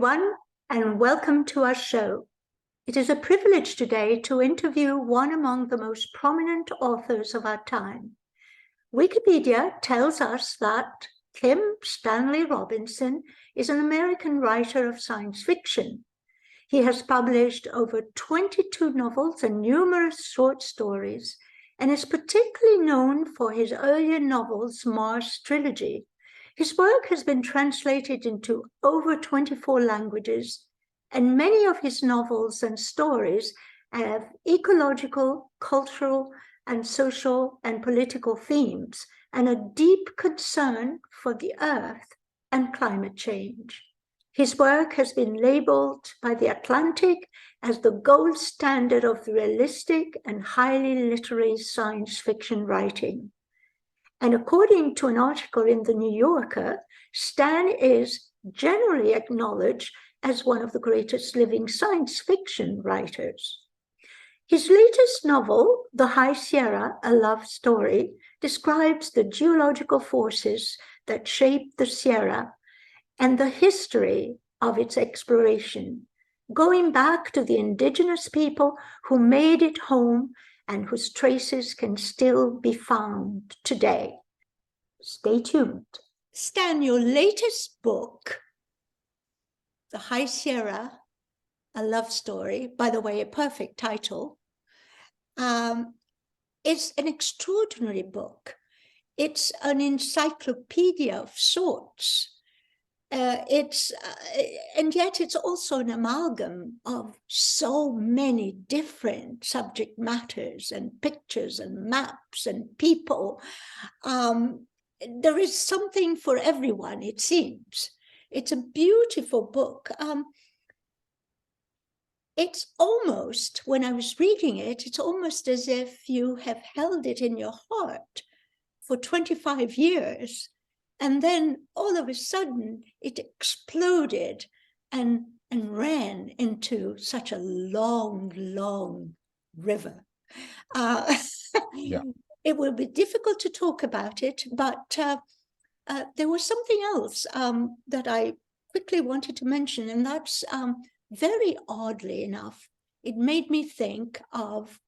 everyone, and welcome to our show. It is a privilege today to interview one among the most prominent authors of our time. Wikipedia tells us that Kim Stanley Robinson is an American writer of science fiction. He has published over 22 novels and numerous short stories, and is particularly known for his earlier novels, Mars Trilogy. His work has been translated into over 24 languages, and many of his novels and stories have ecological, cultural, and social and political themes, and a deep concern for the earth and climate change. His work has been labeled by The Atlantic as the gold standard of realistic and highly literary science fiction writing. And according to an article in The New Yorker, Stan is generally acknowledged as one of the greatest living science fiction writers. His latest novel, The High Sierra, A Love Story, describes the geological forces that shape the Sierra and the history of its exploration, going back to the indigenous people who made it home and whose traces can still be found today. Stay tuned. Stan, your latest book, The High Sierra, A Love Story, by the way, a perfect title, is an extraordinary book. It's an encyclopedia of sorts. And yet it's also an amalgam of so many different subject matters and pictures and maps and people. There is something for everyone, it seems. It's a beautiful book. It's almost, when I was reading it, it's almost as if you have held it in your heart for 25 years. And then all of a sudden it exploded and ran into such a long, long river. Yeah. It will be difficult to talk about it, but there was something else that I quickly wanted to mention, and that's very oddly enough, it made me think of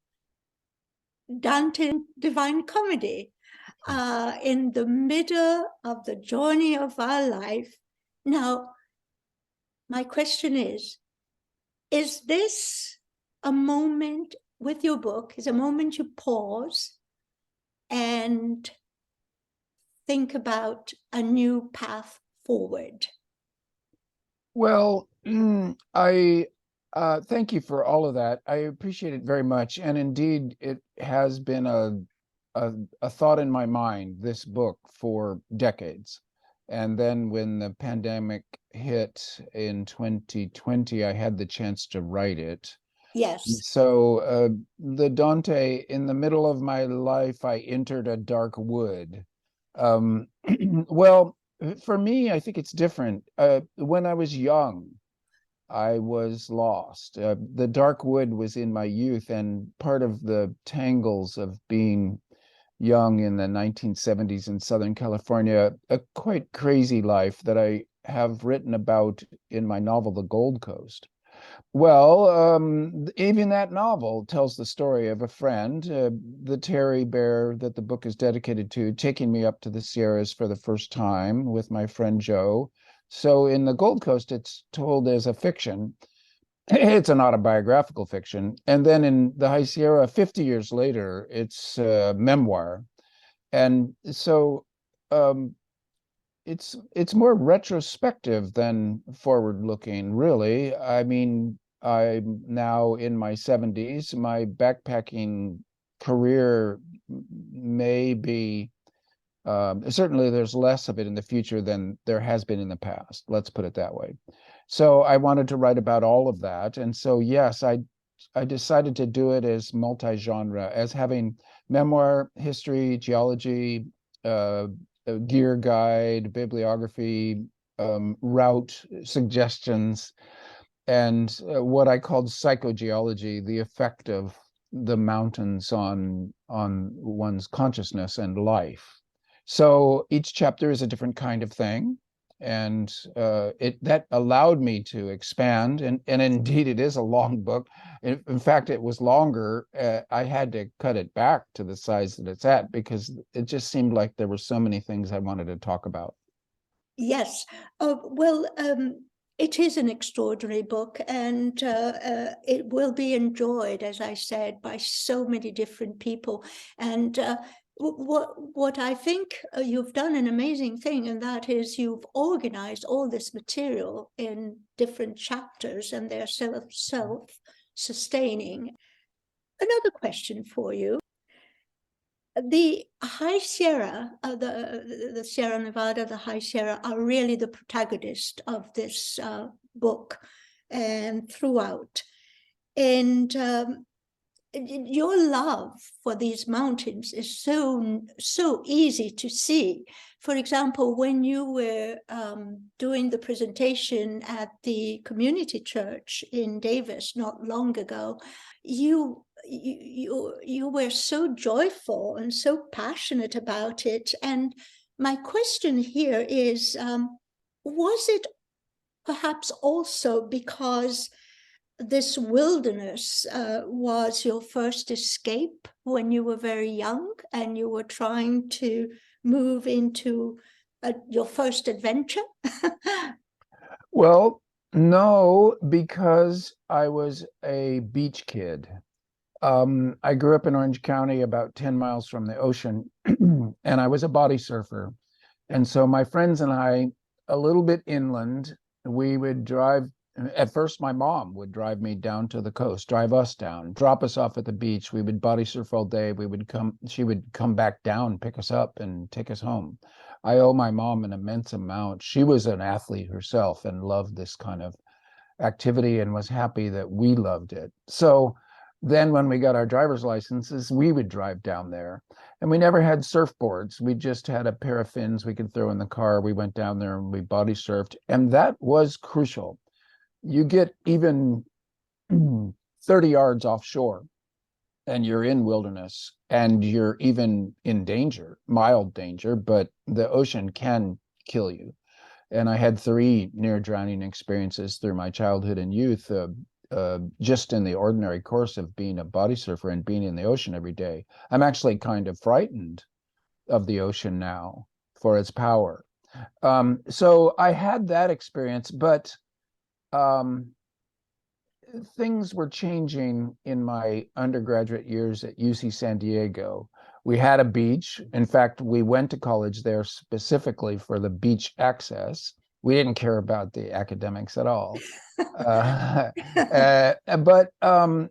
Dante's Divine Comedy. In the middle of the journey of our life. Now, my question is this a moment with your book, is a moment you pause and think about a new path forward? Well, I thank you for all of that. I appreciate it very much. And indeed, it has been a thought in my mind, this book, for decades. And then when the pandemic hit in 2020, I had the chance to write it. Yes. So the Dante, in the middle of my life, I entered a dark wood. Well, for me, I think it's different. When I was young, I was lost. The dark wood was in my youth, and part of the tangles of being young in the 1970s in Southern California, a quite crazy life that I have written about in my novel, The Gold Coast. Well, even that novel tells the story of a friend, the Terry Bear that the book is dedicated to, taking me up to the Sierras for the first time with my friend Joe. So in The Gold Coast, it's told as a fiction. It's an autobiographical fiction. And then in The High Sierra, 50 years later, it's a memoir. And so it's more retrospective than forward-looking, really. I mean, I'm now in my 70s. My backpacking career may be, certainly there's less of it in the future than there has been in the past. Let's put it that way. So I wanted to write about all of that. And so, yes, I decided to do it as multi-genre, as having memoir, history, geology, gear guide, bibliography, route suggestions, and what I called psychogeology, the effect of the mountains on one's consciousness and life. So each chapter is a different kind of thing. and that allowed me to expand. And indeed, it is a long book. In fact, it was longer. I had to cut it back to the size that it's at because it just seemed like there were so many things I wanted to talk about. Yes. Well, it is an extraordinary book, and it will be enjoyed, as I said, by so many different people. And what I think you've done an amazing thing, and that is you've organized all this material in different chapters, and they're self-sustaining. Another question for you. The High Sierra, the Sierra Nevada, the High Sierra are really the protagonist of this book and throughout. And your love for these mountains is so easy to see. For example, when you were doing the presentation at the community church in Davis not long ago, you were so joyful and so passionate about it. And my question here is, was it perhaps also because this wilderness was your first escape when you were very young and you were trying to move into your first adventure? Well, no, because I was a beach kid. I grew up in Orange County, about 10 miles from the ocean, and I was a body surfer. And so my friends and I, a little bit inland, we would drive. At first, my mom would drive me down to the coast, drive us down, drop us off at the beach. We would body surf all day. She would come back down, pick us up, and take us home. I owe my mom an immense amount. She was an athlete herself and loved this kind of activity and was happy that we loved it. So then when we got our driver's licenses, we would drive down there. And we never had surfboards. We just had a pair of fins we could throw in the car. We went down there and we body surfed. And that was crucial. You get even 30 yards offshore and you're in wilderness and you're even in danger, mild danger, but the ocean can kill you. And I had 3 near drowning experiences through my childhood and youth, just in the ordinary course of being a body surfer and being in the ocean every day. I'm actually kind of frightened of the ocean now for its power. So I had that experience, but things were changing in my undergraduate years at UC San Diego. We had a beach. In fact, we went to college there specifically for the beach access. We didn't care about the academics at all. But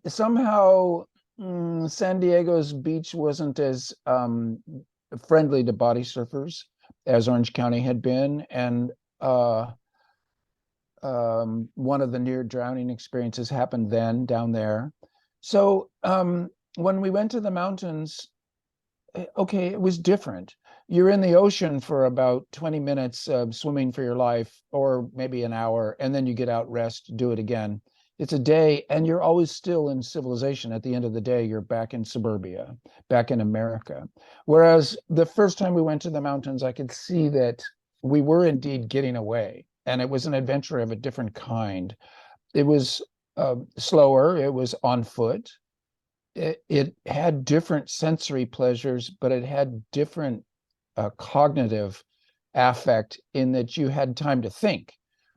somehow San Diego's beach wasn't as friendly to body surfers as Orange County had been. And one of the near drowning experiences happened then down there. So when we went to the mountains, okay, it was different. You're in the ocean for about 20 minutes swimming for your life, or maybe an hour, and then you get out, rest, do it again. It's a day, and you're always still in civilization. At the end of the day, you're back in suburbia, back in America. Whereas the first time we went to the mountains, I could see that we were indeed getting away, and it was an adventure of a different kind. It was slower, it was on foot. It had different sensory pleasures, but it had different cognitive affect in that you had time to think.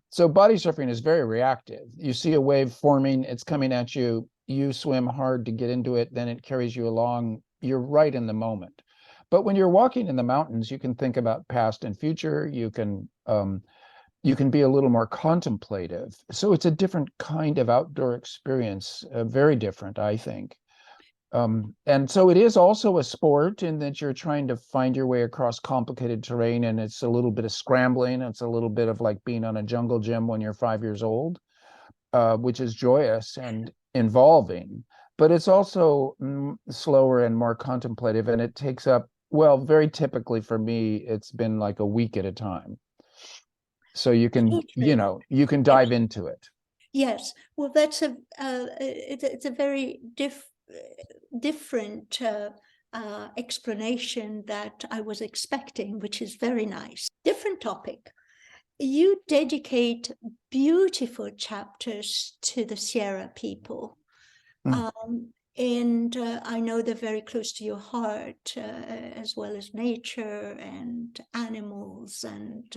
So body surfing is very reactive. You see a wave forming, it's coming at you, you swim hard to get into it, then it carries you along. You're right in the moment. But when you're walking in the mountains, you can think about past and future. You can be a little more contemplative. So it's a different kind of outdoor experience, very different, I think. And so it is also a sport in that you're trying to find your way across complicated terrain, and it's a little bit of scrambling. It's a little bit of like being on a jungle gym when you're 5 years old, which is joyous and involving, but it's also slower and more contemplative, and it takes up, well, very typically for me, it's been like a week at a time. So you can, you can dive into it. Yes, well, that's it's a very different explanation that I was expecting, which is very nice. Different topic. you dedicate beautiful chapters to the Sierra people. And I know they're very close to your heart, as well as nature and animals and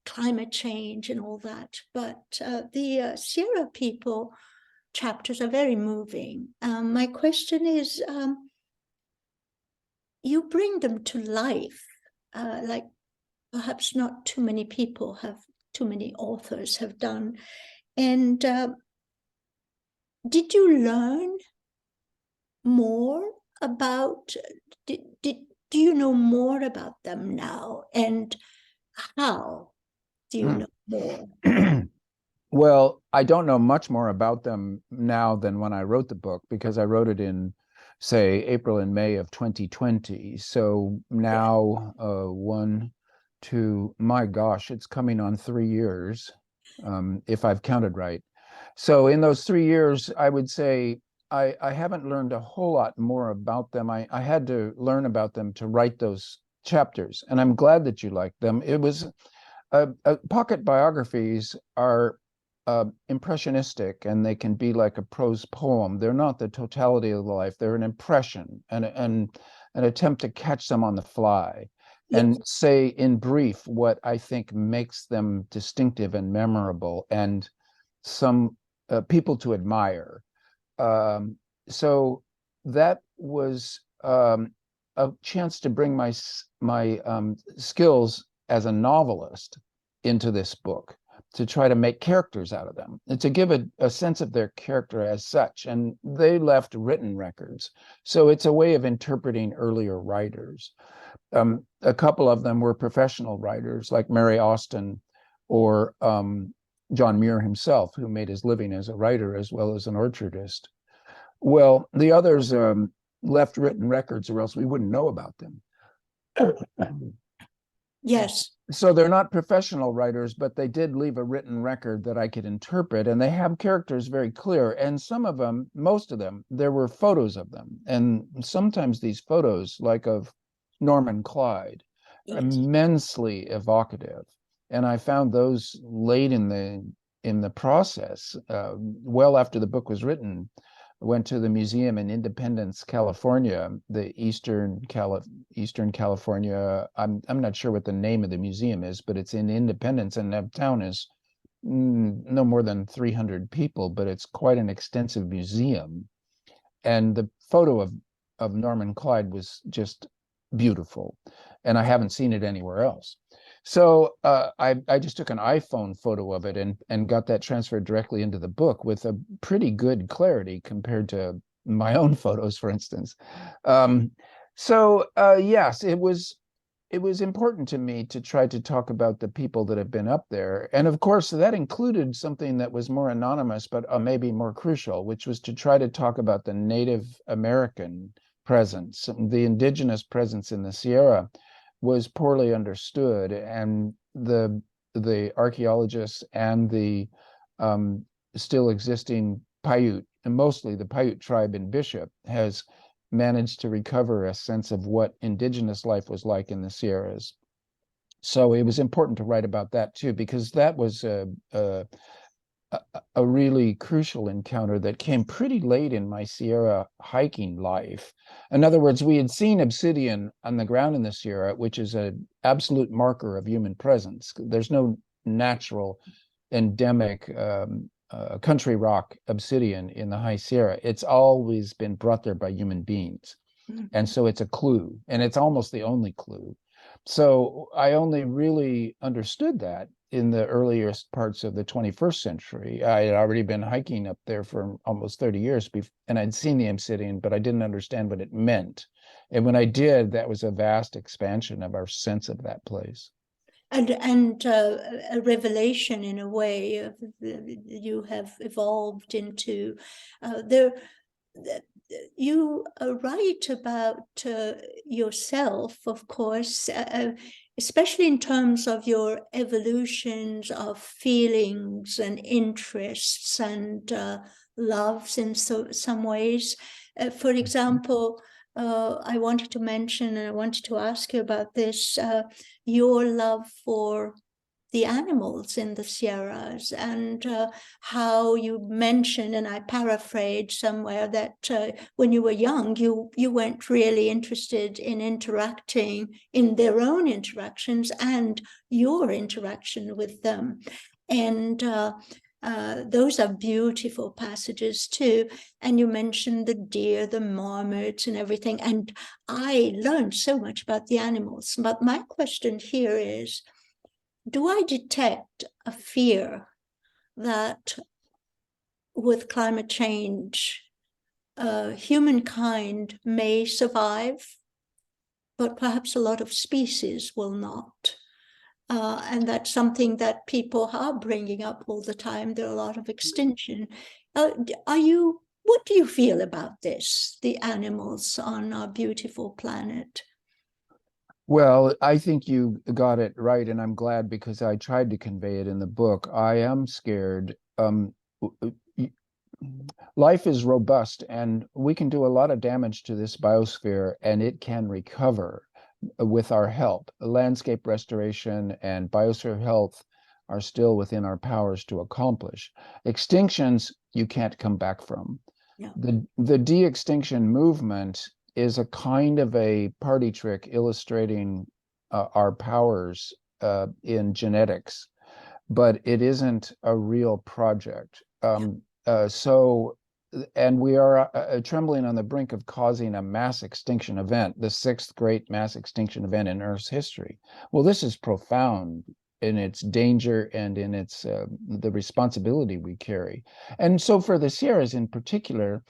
climate change and all that. But the Sierra people chapters are very moving. My question is, you bring them to life, like perhaps not too many people have, too many authors have done. And did you learn more about, do you know more about them now? And how do you know more? Well, I don't know much more about them now than when I wrote the book, because I wrote it in, say, April and May of 2020. So now, my gosh, it's coming on 3 years, if I've counted right. So in those 3 years, I would say I haven't learned a whole lot more about them. I had to learn about them to write those chapters, and I'm glad that you liked them. It was pocket biographies are impressionistic, and they can be like a prose poem. They're not the totality of the life. They're an impression and an attempt to catch them on the fly and say in brief what I think makes them distinctive and memorable and some people to admire. So that was a chance to bring my skills as a novelist into this book, to try to make characters out of them and to give a sense of their character as such. And they left written records. So it's a way of interpreting earlier writers. A couple of them were professional writers like Mary Austin or John Muir himself, who made his living as a writer as well as an orchardist. Well, the others left written records, or else we wouldn't know about them. Yes. So they're not professional writers, but they did leave a written record that I could interpret, and they have characters very clear. And some of them, most of them, there were photos of them. And sometimes these photos, like of Norman Clyde, are immensely evocative. And I found those late in the process, well after the book was written. Went to the museum in Independence, California, the Eastern California. I'm not sure what the name of the museum is, but it's in Independence, and that town is no more than 300 people, but it's quite an extensive museum. And the photo of Norman Clyde was just beautiful, and I haven't seen it anywhere else. So I just took an iPhone photo of it and got that transferred directly into the book with a pretty good clarity compared to my own photos, for instance. Yes, it was important to me to try to talk about the people that have been up there. And of course, that included something that was more anonymous, but maybe more crucial, which was to try to talk about the Native American presence, the indigenous presence in the Sierra was poorly understood, and the archaeologists and the still existing Paiute, and mostly the Paiute tribe in Bishop, has managed to recover a sense of what indigenous life was like in the Sierras. So it was important to write about that too, because that was a really crucial encounter that came pretty late in my Sierra hiking life. In other words, we had seen obsidian on the ground in the Sierra, which is an absolute marker of human presence. There's no natural endemic country rock obsidian in the High Sierra. It's always been brought there by human beings. And so it's a clue, and it's almost the only clue. So I only really understood that in the earliest parts of the 21st century. I had already been hiking up there for almost 30 years, and I'd seen the obsidian, but I didn't understand what it meant. And when I did, that was a vast expansion of our sense of that place. And a revelation, in a way, of you have evolved into. You write about yourself, of course, especially in terms of your evolutions of feelings and interests and loves in some ways. For example, I wanted to mention, and I wanted to ask you about this, your love for the animals in the Sierras, and how you mentioned, and I paraphrased somewhere, that when you were young, you weren't really interested in interacting in their own interactions and your interaction with them. And those are beautiful passages too. And you mentioned the deer, the marmots, and everything. And I learned so much about the animals. But my question here is, do I detect a fear that with climate change, humankind may survive, but perhaps a lot of species will not? And that's something that people are bringing up all the time. There are a lot of extinction. What do you feel about this, the animals on our beautiful planet? Well, I think you got it right, and I'm glad because I tried to convey it in the book. I am scared. Life is robust, and we can do a lot of damage to this biosphere, and it can recover with our help. Landscape restoration and biosphere health are still within our powers to accomplish. Extinctions, you can't come back from. Yeah. The de-extinction movement is a kind of a party trick illustrating our powers in genetics, but it isn't a real project. And we are trembling on the brink of causing a mass extinction event, the sixth great mass extinction event in Earth's history. Well, this is profound in its danger and in its the responsibility we carry. And so for the Sierras in particular,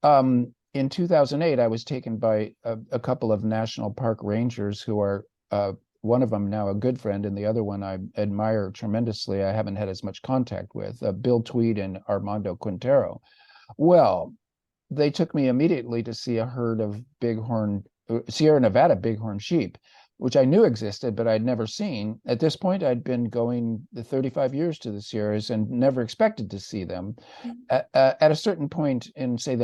in 2008, I was taken by a couple of national park rangers who are, one of them now a good friend, and the other one I admire tremendously. I haven't had as much contact with, Bill Tweed and Armando Quintero. Well, they took me immediately to see a herd of Sierra Nevada bighorn sheep, which I knew existed, but I'd never seen. At this point, I'd been going the 35 years to the Sierras and never expected to see them. At a certain point in, say,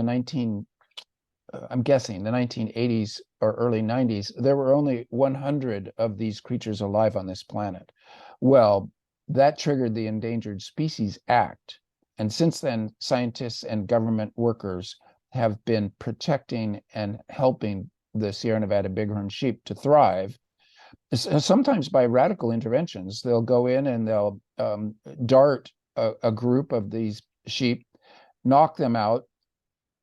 I'm guessing the 1980s or early 90s, there were only 100 of these creatures alive on this planet. Well, that triggered the Endangered Species Act. And since then, scientists and government workers have been protecting and helping the Sierra Nevada bighorn sheep to thrive, sometimes by radical interventions. They'll go in and they'll dart a group of these sheep, knock them out,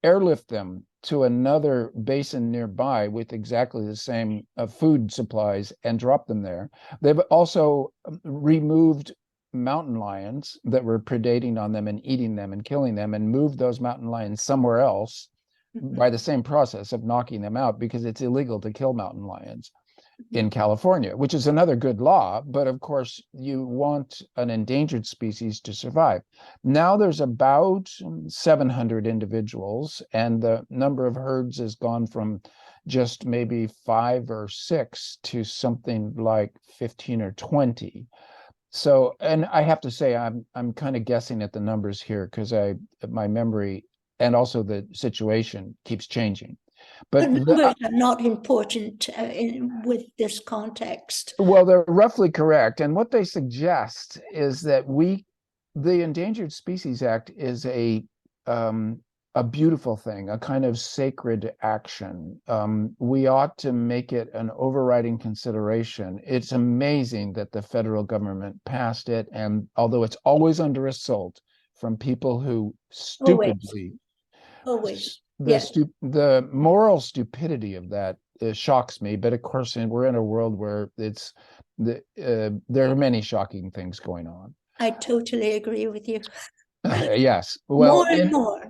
airlift them to another basin nearby with exactly the same food supplies and drop them there. They've also removed mountain lions that were predating on them and eating them and killing them, and moved those mountain lions somewhere else by the same process of knocking them out, because it's illegal to kill mountain lions in California, which is another good law. But of course, you want an endangered species to survive. Now there's about 700 individuals, and the number of herds has gone from just maybe 5 or 6 to something like 15 or 20. So, and I have to say, I'm kind of guessing at the numbers here because my memory and also the situation keeps changing. But numbers are not important with this context. Well, they're roughly correct. And what they suggest is that the Endangered Species Act is a beautiful thing, a kind of sacred action. We ought to make it an overriding consideration. It's amazing that the federal government passed it, and although it's always under assault from people who stupidly, always. The moral stupidity of that shocks me. But of course, we're in a world where there are many shocking things going on. I totally agree with you. Yes. Well, more and more.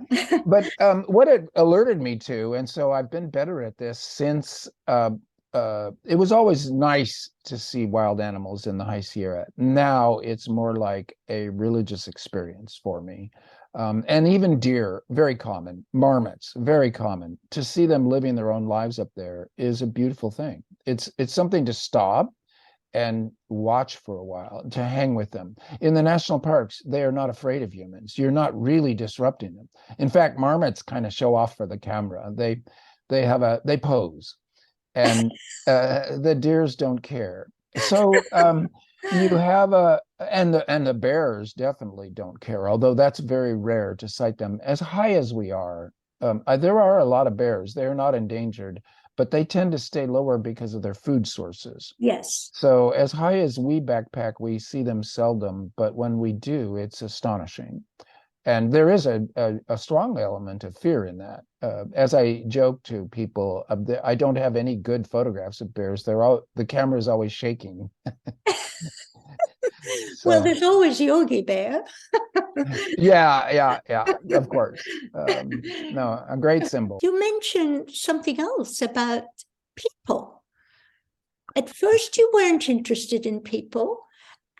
But what it alerted me to, and so I've been better at this since, it was always nice to see wild animals in the High Sierra. Now it's more like a religious experience for me. And even deer, very common. Marmots, very common. To see them living their own lives up there is a beautiful thing. It's something to stop and watch for a while, to hang with them. In the national parks, they are not afraid of humans. You're not really disrupting them. In fact, marmots kind of show off for the camera. They pose, and the deers don't care. So You have and the bears definitely don't care, although that's very rare to sight them as high as we are. There are a lot of bears. They're not endangered, but they tend to stay lower because of their food sources. Yes. So as high as we backpack, we see them seldom, but when we do, it's astonishing. And there is a strong element of fear in that. As I joke to people, I don't have any good photographs of bears. The camera is always shaking. Well, So there's always Yogi Bear. yeah, of course. No, a great symbol. You mentioned something else about people. At first, you weren't interested in people,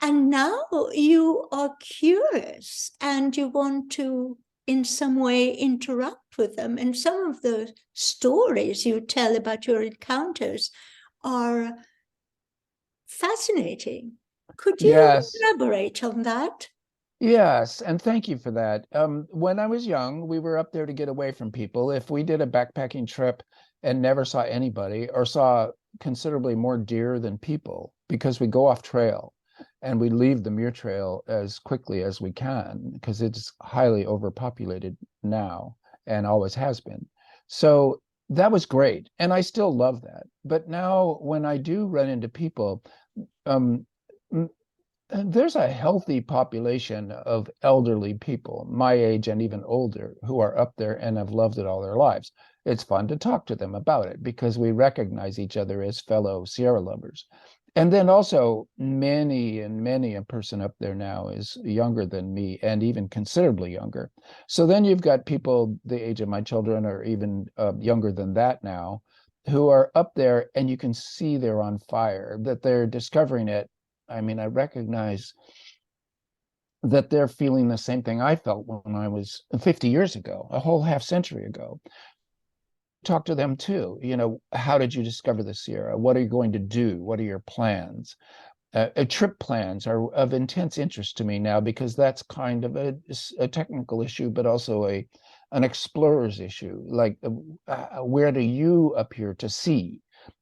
and now you are curious and you want to, in some way, interact with them. And some of the stories you tell about your encounters are fascinating. Could you Yes, elaborate on that? yes, and thank you for that. When I was young, we were up there to get away from people. If we did a backpacking trip and never saw anybody or saw considerably more deer than people, because we go off trail and we leave the Muir Trail as quickly as we can, because it's highly overpopulated now and always has been. So that was great. And I still love that. But now when I do run into people, um, there's a healthy population of elderly people, my age and even older, who are up there and have loved it all their lives. It's fun to talk to them about it because we recognize each other as fellow Sierra lovers. And then also, many a person up there now is younger than me and even considerably younger. So then you've got people the age of my children or even younger than that now who are up there and you can see they're on fire, that they're discovering it. I mean, I recognize that they're feeling the same thing I felt when I was 50 years ago, a whole half century ago. Talk to them too. How did you discover the Sierra? What are you going to do? What are your plans? Trip plans are of intense interest to me now because that's kind of a technical issue, but also an explorer's issue. Like, where do you appear to see?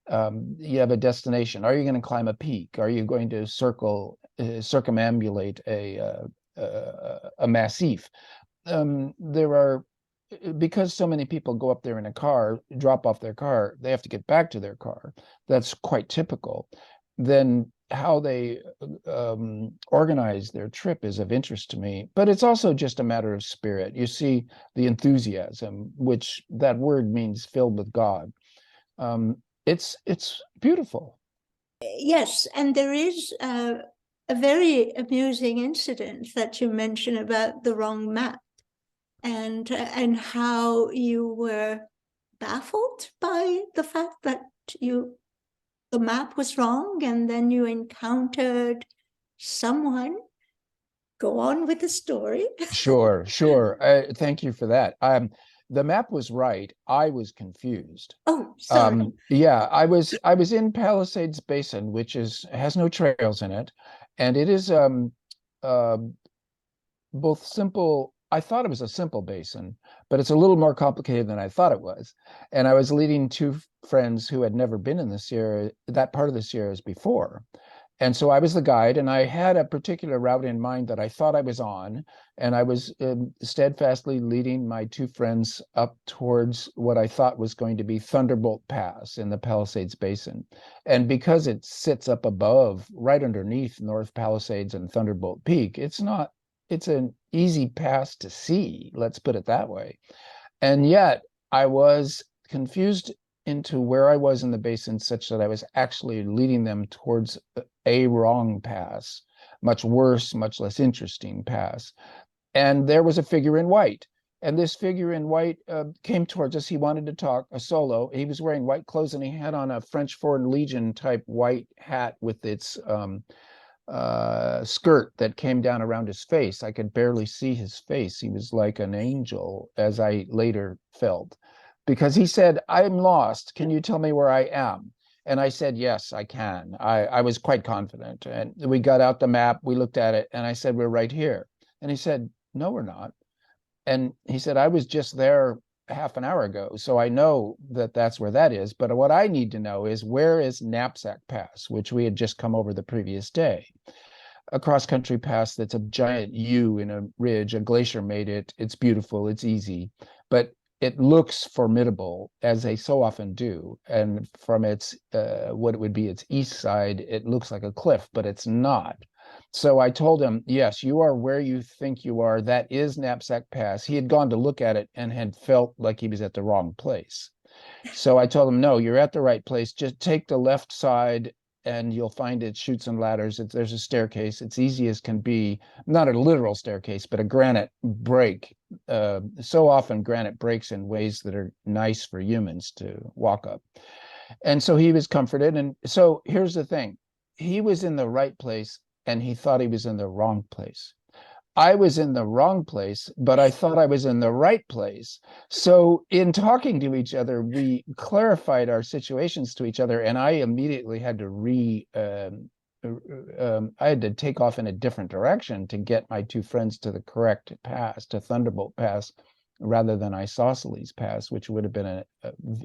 You have a destination. Are you going to climb a peak? Are you going to circumambulate a massif? There are Because so many people go up there in a car, drop off their car, they have to get back to their car. That's quite typical. Then how they organize their trip is of interest to me, but it's also just a matter of spirit. You see the enthusiasm, which that word means filled with God. It's beautiful. Yes, and there is a very amusing incident that you mentioned about the wrong map and how you were baffled by the fact that the map was wrong, and then you encountered someone. Go on with the story. Sure. Thank you for that. The map was right. I was confused. Oh, sorry. Yeah, I was in Palisades Basin, which has no trails in it, and it is uh, both simple. I thought it was a simple basin, but it's a little more complicated than I thought it was. And I was leading two friends who had never been in the Sierra, that part of the Sierras before. And so I was the guide, and I had a particular route in mind that I thought I was on, and I was steadfastly leading my two friends up towards what I thought was going to be Thunderbolt Pass in the Palisades Basin. And because it sits up above, right underneath North Palisades and Thunderbolt Peak, it's an easy pass to see, let's put it that way. And yet I was confused into where I was in the basin such that I was actually leading them towards a wrong pass, much worse, much less interesting pass. And there was a figure in white. And this figure in white came towards us. He wanted to talk, a solo. He was wearing white clothes and he had on a French Foreign Legion type white hat with its skirt that came down around his face. I could barely see his face. He was like an angel, as I later felt, because he said, "I'm lost. Can you tell me where I am?" And I said, "Yes, I can." I was quite confident. And we got out the map, we looked at it, and I said, "We're right here." And he said, "No, we're not." And he said, "I was just there half an hour ago. So I know that that's where that is. But what I need to know is, where is Knapsack Pass, which we had just come over the previous day? A cross-country pass that's a giant U in a ridge. A glacier made it. It's beautiful. It's easy. But it looks formidable, as they so often do. And from its what it would be its east side, it looks like a cliff, but it's not. So I told him, yes, you are where you think you are. That is Knapsack Pass. He had gone to look at it and had felt like he was at the wrong place. So I told him, no, you're at the right place. Just take the left side and you'll find it chutes and ladders. There's a staircase. It's easy as can be, not a literal staircase, but a granite break. So often granite breaks in ways that are nice for humans to walk up. And so he was comforted. And so here's the thing. He was in the right place and he thought he was in the wrong place. I was in the wrong place, but I thought I was in the right place. So in talking to each other, we clarified our situations to each other, and I immediately had to I had to take off in a different direction to get my two friends to the correct pass, to Thunderbolt Pass, rather than Isosceles Pass, which would have been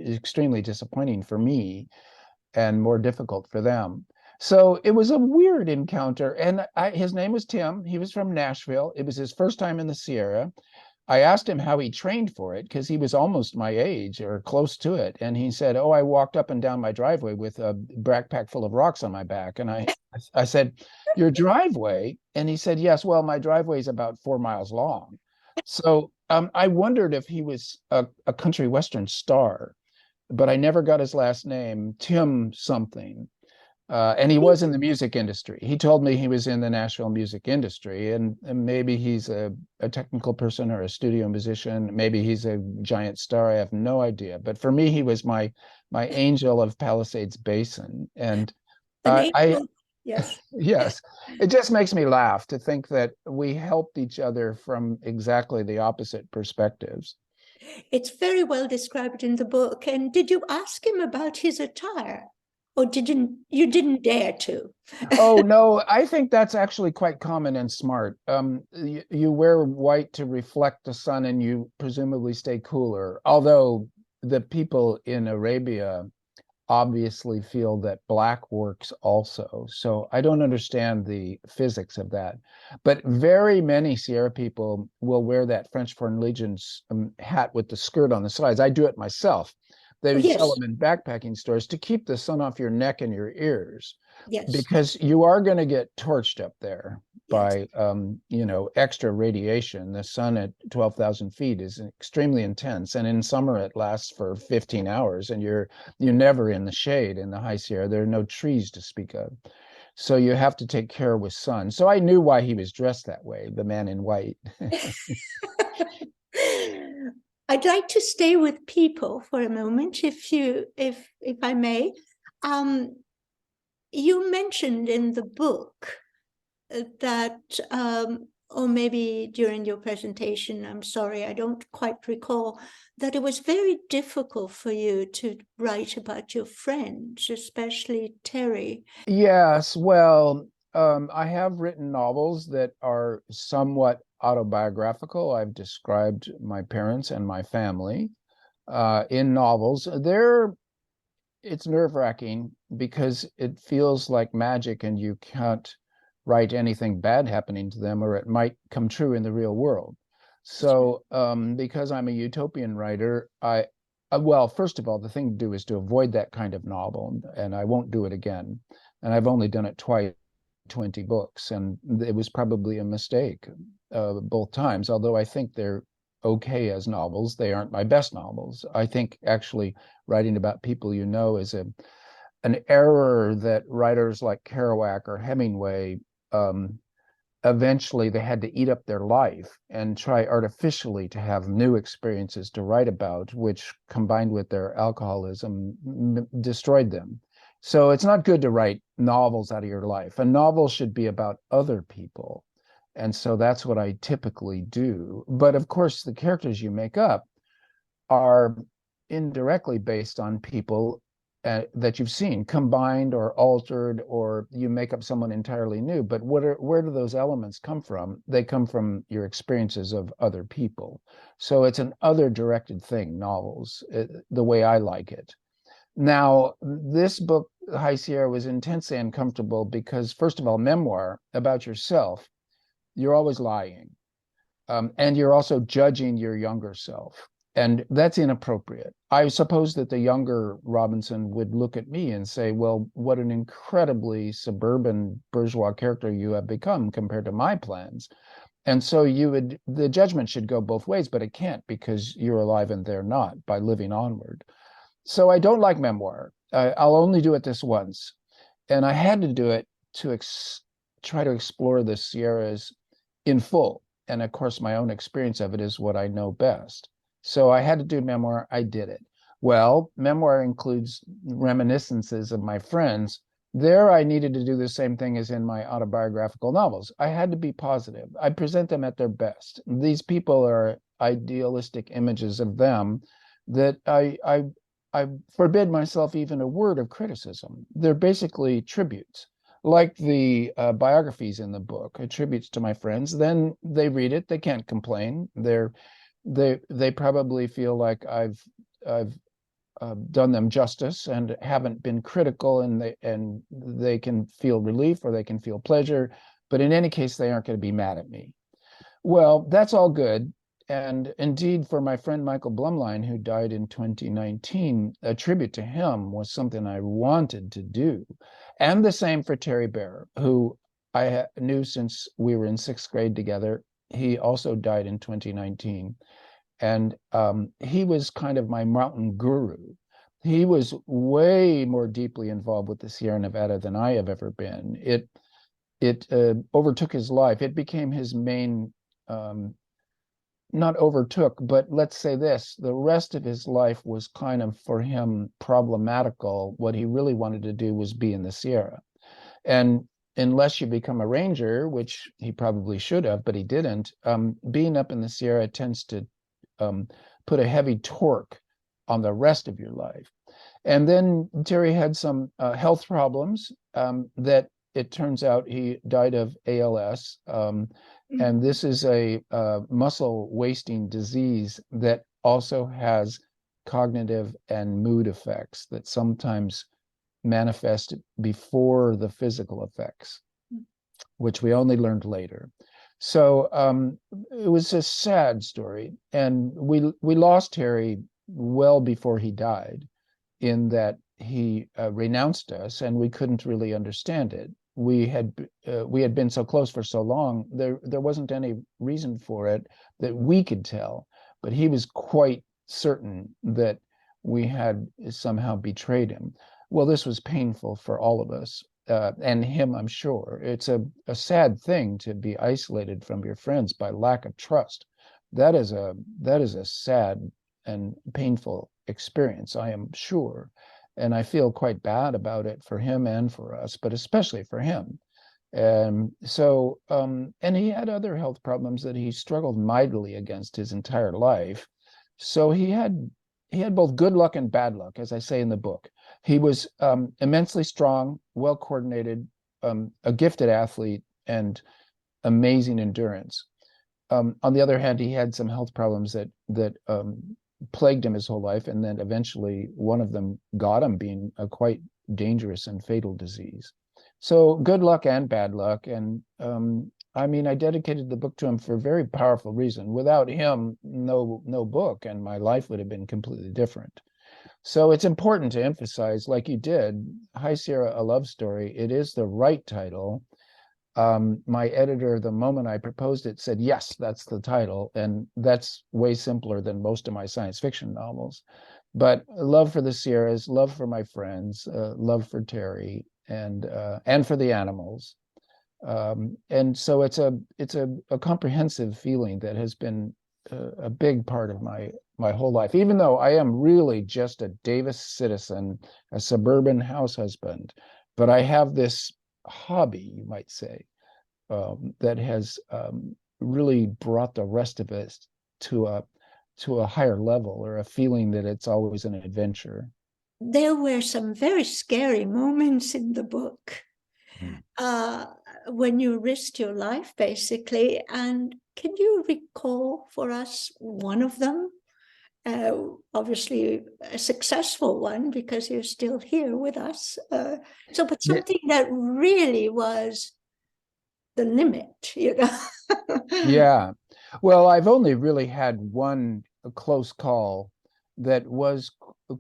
extremely disappointing for me and more difficult for them. So it was a weird encounter. And his name was Tim. He was from Nashville. It was his first time in the Sierra. I asked him how he trained for it, because he was almost my age or close to it. And he said, oh, I walked up and down my driveway with a backpack full of rocks on my back. And I said, your driveway? And he said, yes, well, my driveway is about 4 miles long. So I wondered if he was a country western star, but I never got his last name, Tim something. And he was in the music industry. He told me he was in the Nashville music industry, and maybe he's a technical person or a studio musician. Maybe he's a giant star. I have no idea. But for me, he was my angel of Palisades Basin. And I Yes. yes, it just makes me laugh to think that we helped each other from exactly the opposite perspectives. It's very well described in the book. And did you ask him about his attire? Or you didn't dare to? Oh no, I think that's actually quite common and smart. You wear white to reflect the sun, and you presumably stay cooler. Although the people in Arabia obviously feel that black works also. So I don't understand the physics of that. But very many Sierra people will wear that French Foreign Legion's hat with the skirt on the sides. I do it myself. They Yes. sell them in backpacking stores to keep the sun off your neck and your ears, Yes. because you are going to get torched up there Yes. by extra radiation. The sun at 12,000 feet is extremely intense, and in summer it lasts for 15 hours, and you're never in the shade in the High Sierra. There are no trees to speak of, so you have to take care with sun. So I knew why he was dressed that way, the man in white. I'd like to stay with people for a moment, if I may. You mentioned in the book that, or maybe during your presentation, I'm sorry, I don't quite recall, that it was very difficult for you to write about your friends, especially Terry. Yes, well, I have written novels that are somewhat autobiographical. I've described my parents and my family in novels. It's nerve-wracking because it feels like magic, and you can't write anything bad happening to them, or it might come true in the real world. So because I'm a utopian writer, well, first of all, the thing to do is to avoid that kind of novel, and I won't do it again. And I've only done it twice, 20 books, and it was probably a mistake both times, although I think they're okay as novels. They aren't my best novels. I think actually writing about people is an error that writers like Kerouac or Hemingway, eventually they had to eat up their life and try artificially to have new experiences to write about, which combined with their alcoholism destroyed them. So it's not good to write novels out of your life. A novel should be about other people. And so that's what I typically do. But of course, the characters you make up are indirectly based on people that you've seen combined or altered, or you make up someone entirely new. But where do those elements come from? They come from your experiences of other people. So it's an other directed thing, novels, the way I like it. Now, this book, High Sierra, was intensely uncomfortable because, first of all, memoir about yourself, you're always lying. And you're also judging your younger self. And that's inappropriate. I suppose that the younger Robinson would look at me and say, well, what an incredibly suburban bourgeois character you have become compared to my plans. And so the judgment should go both ways, but it can't, because you're alive and they're not, by living onward. So I don't like memoir. I'll only do it this once. And I had to do it to try to explore the Sierras in full. And of course, my own experience of it is what I know best. So I had to do memoir. I did it. Well, memoir includes reminiscences of my friends. There, I needed to do the same thing as in my autobiographical novels. I had to be positive. I present them at their best. These people are idealistic images of them that I forbid myself even a word of criticism. They're basically tributes, like the biographies in the book, tributes to my friends. Then they read it, they can't complain. They probably feel like I've done them justice and haven't been critical, and they can feel relief or they can feel pleasure. But in any case, they aren't going to be mad at me. Well, that's all good. And indeed, for my friend Michael Blumlein, who died in 2019, a tribute to him was something I wanted to do. And the same for Terry Bear, who I knew since we were in 6th grade together. He also died in 2019. And he was kind of my mountain guru. He was way more deeply involved with the Sierra Nevada than I have ever been. It overtook his life. It became his main, not overtook, but let's say this, the rest of his life was kind of, for him, problematical. What he really wanted to do was be in the Sierra. And unless you become a ranger, which he probably should have, but he didn't, being up in the Sierra tends to put a heavy torque on the rest of your life. And then Terry had some health problems that it turns out he died of ALS. And this is a muscle wasting disease that also has cognitive and mood effects that sometimes manifest before the physical effects, which we only learned later. So it was a sad story. And we lost Terry well before he died, in that he renounced us and we couldn't really understand it. We had been so close for so long, there wasn't any reason for it that we could tell, but he was quite certain that we had somehow betrayed him. Well, this was painful for all of us. And him, I'm sure. It's a sad thing to be isolated from your friends by lack of trust. That is a sad and painful experience, I am sure. And I feel quite bad about it for him and for us, but especially for him. And so, and he had other health problems that he struggled mightily against his entire life. So he had both good luck and bad luck, as I say in the book. He was immensely strong, well coordinated, a gifted athlete, and amazing endurance. On the other hand, he had some health problems that plagued him his whole life, and then eventually one of them got him, being a quite dangerous and fatal disease. So good luck and bad luck. And I mean, I dedicated the book to him for a very powerful reason. Without him, no book, and my life would have been completely different. So it's important to emphasize, like you did, High Sierra, a love story. It is the right title. My editor, the moment I proposed it, said, yes, that's the title. And that's way simpler than most of my science fiction novels. But love for the Sierras, love for my friends, love for Terry, and for the animals. And so it's a comprehensive feeling that has been a big part of my whole life, even though I am really just a Davis citizen, a suburban house husband. But I have this hobby, you might say, that has really brought the rest of us to a higher level, or a feeling that it's always an adventure. there were some very scary moments in the book Mm. when you risked your life, basically. And can you recall for us one of them? Obviously, a successful one because you're still here with us. But Yeah. something that really was the limit, you know? Yeah. Well, I've only really had one close call that was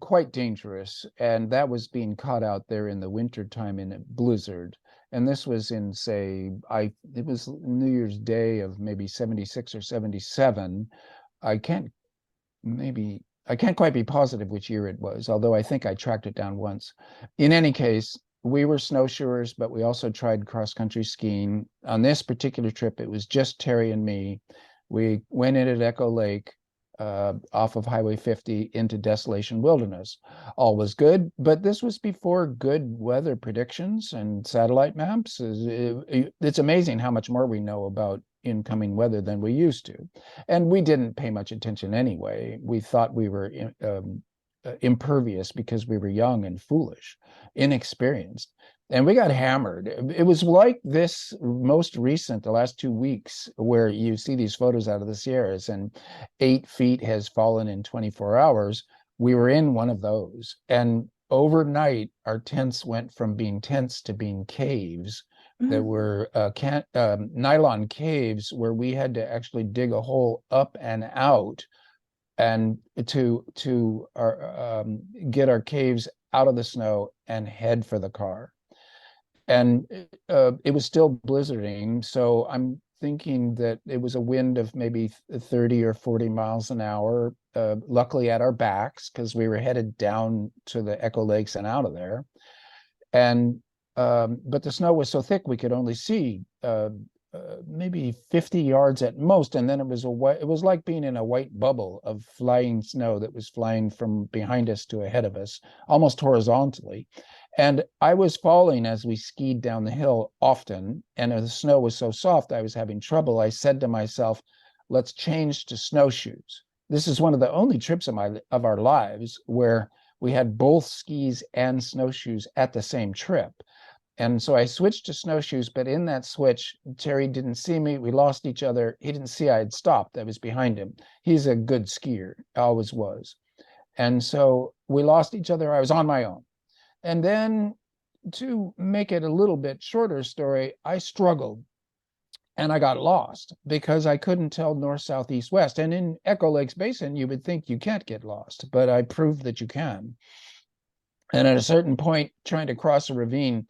quite dangerous, and that was being caught out there in the wintertime in a blizzard. And this was in, say, it was New Year's Day of maybe 76 or 77. I can't I can't quite be positive which year it was, although I think I tracked it down once. In any case, we were snowshoers, but we also tried cross-country skiing. On this particular trip, it was just Terry and me. We went in at Echo Lake, off of Highway 50 into Desolation Wilderness. All was good, but this was before good weather predictions and satellite maps. It's amazing how much more we know about incoming weather than we used to. And we didn't pay much attention anyway. We thought we were impervious because we were young and foolish, inexperienced. And we got hammered. It was like this most recent, the last 2 weeks, where you see these photos out of the Sierras and 8 feet has fallen in 24 hours. We were in one of those. And overnight, our tents went from being tents to being caves. There were nylon caves where we had to actually dig a hole up and out and to get our caves out of the snow and head for the car. And it was still blizzarding, so I'm thinking that it was a wind of maybe 30 or 40 miles an hour, luckily at our backs because we were headed down to the Echo Lakes and out of there. And but the snow was so thick we could only see maybe 50 yards at most, and then it was like being in a white bubble of flying snow that was flying from behind us to ahead of us, almost horizontally. And I was falling as we skied down the hill often, and the snow was so soft I was having trouble. I said to myself, let's change to snowshoes. This is one of the only trips of our lives where we had both skis and snowshoes at the same trip. And so I switched to snowshoes, but in that switch, Terry didn't see me. We lost each other. He didn't see I had stopped. I was behind him. He's a good skier, always was. And so we lost each other. I was on my own. And then to make it a little bit shorter story, I struggled and I got lost because I couldn't tell north, south, east, west. And in Echo Lakes Basin, you would think you can't get lost, but I proved that you can. And at a certain point, trying to cross a ravine,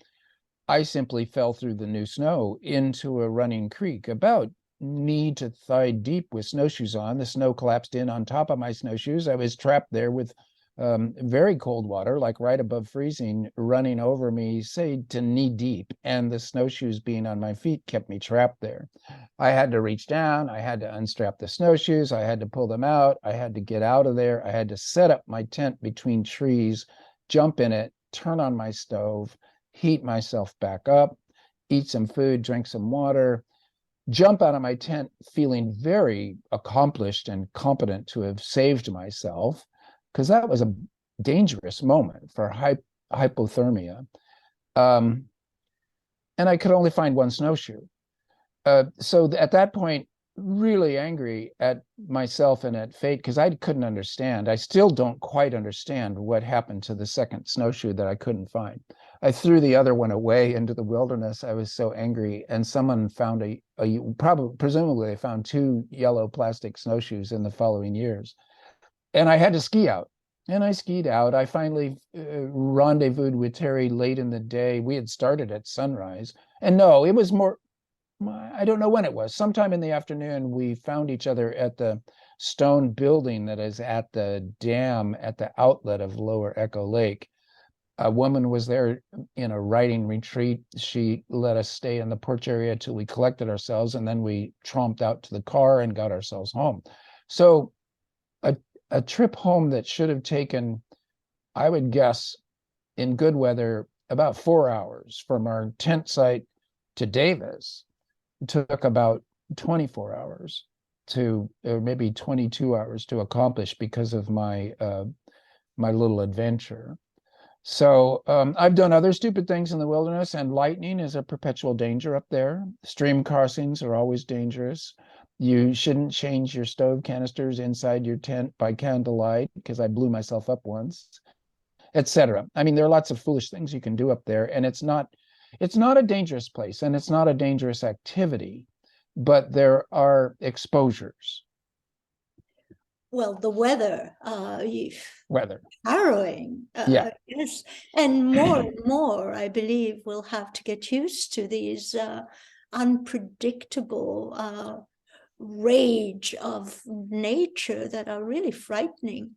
I simply fell through the new snow into a running creek about knee to thigh deep with snowshoes on. The snow collapsed in on top of my snowshoes. I was trapped there with very cold water, like right above freezing, running over me, say to knee deep. And the snowshoes being on my feet kept me trapped there. I had to reach down. I had to unstrap the snowshoes. I had to pull them out. I had to get out of there. I had to set up my tent between trees, jump in it, turn on my stove, heat myself back up, eat some food, drink some water, jump out of my tent feeling very accomplished and competent to have saved myself, because that was a dangerous moment for hypothermia. And I could only find one snowshoe. So at that point, really angry at myself and at fate because I couldn't understand. I still don't quite understand what happened to the second snowshoe that I couldn't find. I threw the other one away into the wilderness. I was so angry, and someone found presumably they found 2 yellow plastic snowshoes in the following years. And I had to ski out. And I skied out. I finally rendezvoused with Terry late in the day. We had started at sunrise. And no, it was more, I don't know when it was. Sometime in the afternoon, we found each other at the stone building that is at the dam at the outlet of Lower Echo Lake. A woman was there in a writing retreat. She let us stay in the porch area till we collected ourselves, and then we tromped out to the car and got ourselves home. So a trip home that should have taken, I would guess, in good weather, about 4 hours from our tent site to Davis took about 24 hours to, or maybe 22 hours to accomplish because of my my little adventure. So I've done other stupid things in the wilderness, and lightning is a perpetual danger up there. Stream crossings are always dangerous. You shouldn't change your stove canisters inside your tent by candlelight, because I blew myself up once, etc. I mean, there are lots of foolish things you can do up there, and it's not a dangerous place, and it's not a dangerous activity, but there are exposures. Well, the weather, Weather. harrowing. Yeah. Yes, and more, I believe, we'll have to get used to these unpredictable rage of nature that are really frightening.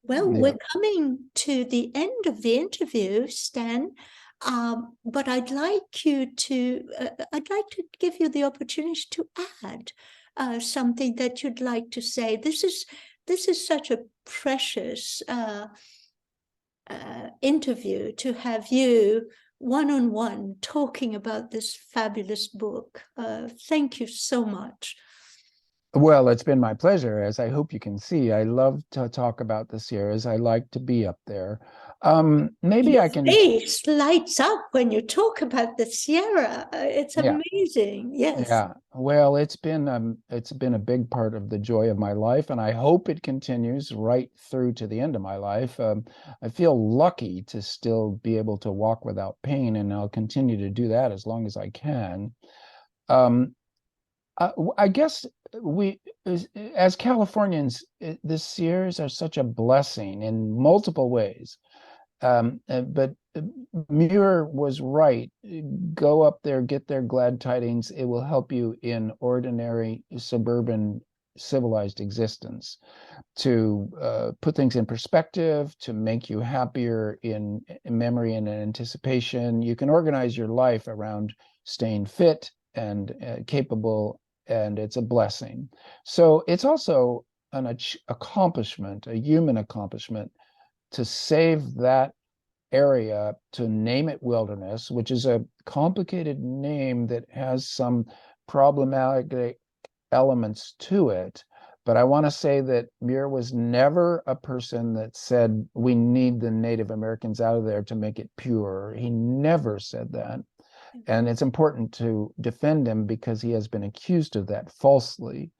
Well, Yeah. we're coming to the end of the interview, Stan, but I'd like to give you the opportunity to add something that you'd like to say. This is such a precious interview to have you one-on-one talking about this fabulous book. Thank you so much. Well, it's been my pleasure. As I hope you can see, I love to talk about the Sierras. I like to be up there. Maybe Your I can, face lights up when you talk about the Sierra. It's yeah, amazing. Yes. yeah. Well, it's been a big part of the joy of my life, and I hope it continues right through to the end of my life. I feel lucky to still be able to walk without pain, and I'll continue to do that as long as I can. Um, I guess we, as Californians, the Sierras are such a blessing in multiple ways. But Muir was right. Go up there, get their glad tidings. It will help you in ordinary suburban civilized existence to put things in perspective, to make you happier in memory and in anticipation. You can organize your life around staying fit and capable, and it's a blessing. So it's also an accomplishment, a human accomplishment, to save that area, to name it wilderness, which is a complicated name that has some problematic elements to it. But I want to say that Muir was never a person that said we need the Native Americans out of there to make it pure. He never said that. And it's important to defend him because he has been accused of that falsely.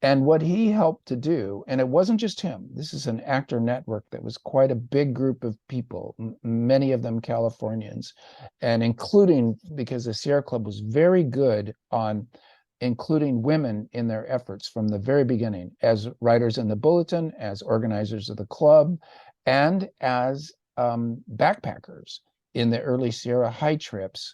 And what he helped to do, and it wasn't just him, this is an actor network that was quite a big group of people, many of them Californians, and including, because the Sierra Club was very good on including women in their efforts from the very beginning, as writers in the bulletin, as organizers of the club, and as backpackers in the early Sierra high trips.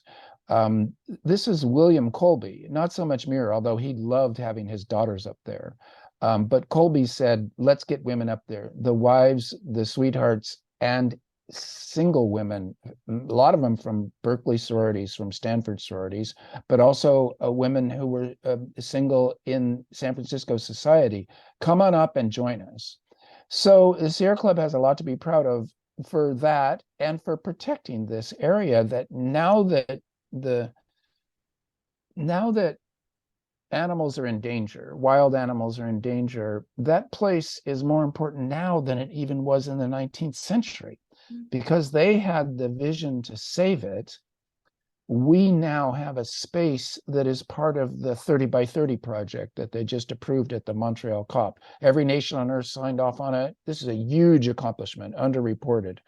This is William Colby, not so much Muir, although he loved having his daughters up there. But Colby said, let's get women up there, the wives, the sweethearts, and single women, a lot of them from Berkeley sororities, from Stanford sororities, but also women who were single in San Francisco society. Come on up and join us. So the Sierra Club has a lot to be proud of for that, and for protecting this area that now that animals are in danger, wild animals are in danger, that place is more important now than it even was in the 19th century. Because they had the vision to save it, we now have a space that is part of the 30 by 30 project that they just approved at the Montreal COP. Every nation on earth signed off on it. This is a huge accomplishment, underreported,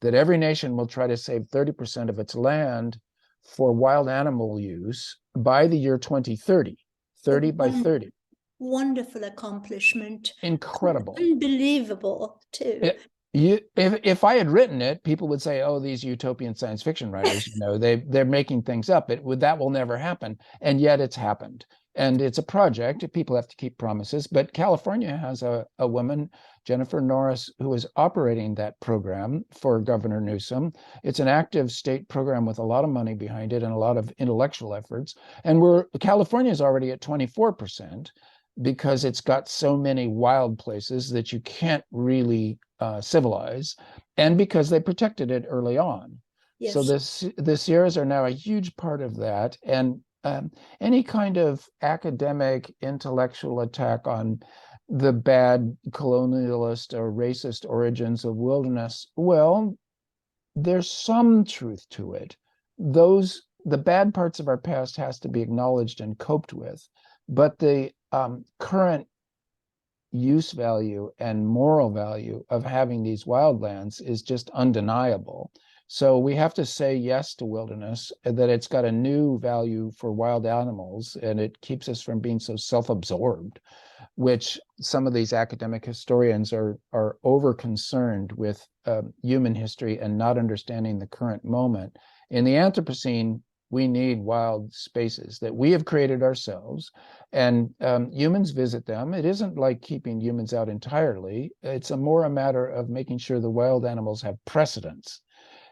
that every nation will try to save 30% of its land for wild animal use by the year 2030, 30 by 30. Wonderful accomplishment. Incredible. Unbelievable, too. If I had written it, people would say, "Oh, these utopian science fiction writers, they're making things up. That will never happen." And yet it's happened. And it's a project. People have to keep promises. But California has a woman, Jennifer Norris, who is operating that program for Governor Newsom. It's an active state program with a lot of money behind it and a lot of intellectual efforts. And California is already at 24%, because it's got so many wild places that you can't really civilize, and because they protected it early on. Yes. So the Sierras are now a huge part of that. And any kind of academic, intellectual attack on the bad colonialist or racist origins of wilderness, well, there's some truth to it. The bad parts of our past has to be acknowledged and coped with, but the current use value and moral value of having these wildlands is just undeniable. So we have to say yes to wilderness, that it's got a new value for wild animals, and it keeps us from being so self-absorbed, which some of these academic historians are over concerned with human history and not understanding the current moment. In the Anthropocene, we need wild spaces that we have created ourselves, and humans visit them. It isn't like keeping humans out entirely. It's more a matter of making sure the wild animals have precedence.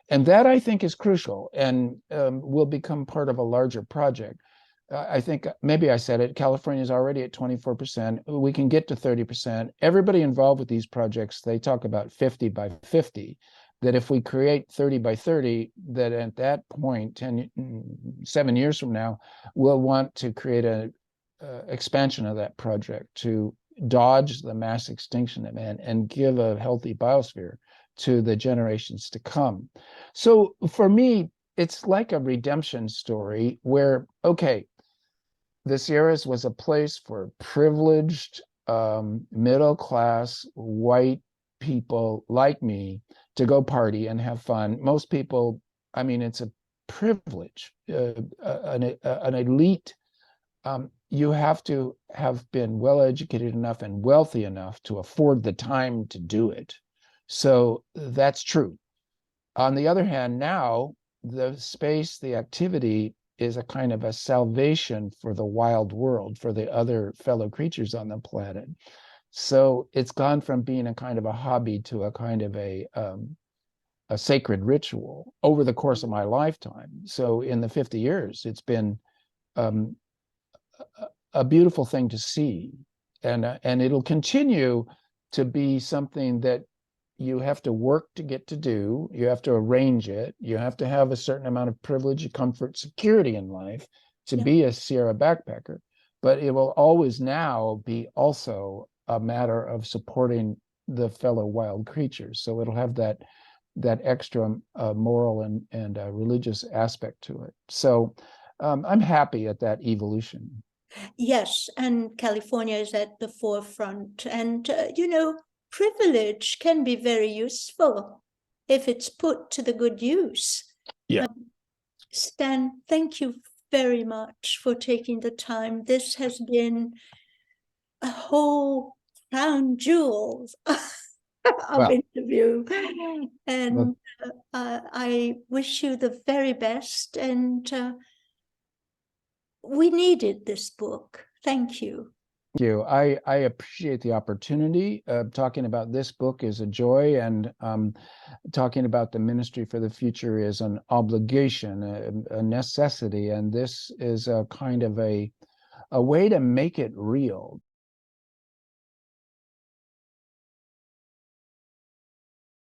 And that, I think, is crucial, and will become part of a larger project. I think maybe I said it, California is already at 24%. We can get to 30%. Everybody involved with these projects, they talk about 50 by 50, that if we create 30 by 30, that at that point, 7 years from now, we'll want to create a expansion of that project to dodge the mass extinction event and give a healthy biosphere to the generations to come. So for me, it's like a redemption story where, okay, the Sierras was a place for privileged, middle-class, white people like me to go party and have fun. Most people, I mean, it's a privilege, an elite. You have to have been well-educated enough and wealthy enough to afford the time to do it. So that's true. On the other hand, now the space, the activity is a kind of a salvation for the wild world, for the other fellow creatures on the planet. So it's gone from being a kind of a hobby to a kind of a sacred ritual over the course of my lifetime. So in the 50 years, it's been a beautiful thing to see, and it'll continue to be something that you have to work to get to do. You have to arrange it. You have to have a certain amount of privilege, comfort, security in life to be a Sierra backpacker. But it will always now be also a matter of supporting the fellow wild creatures. So it'll have that extra moral and religious aspect to it. So I'm happy at that evolution. Yes, and California is at the forefront. And, privilege can be very useful if it's put to the good use. Yeah. Stan, thank you very much for taking the time. This has been a whole crown jewels of interview. And I wish you the very best. And we needed this book. Thank you. Thank you. I appreciate the opportunity. Talking about this book is a joy, and talking about the Ministry for the Future is an obligation, a necessity. And this is a kind of a way to make it real,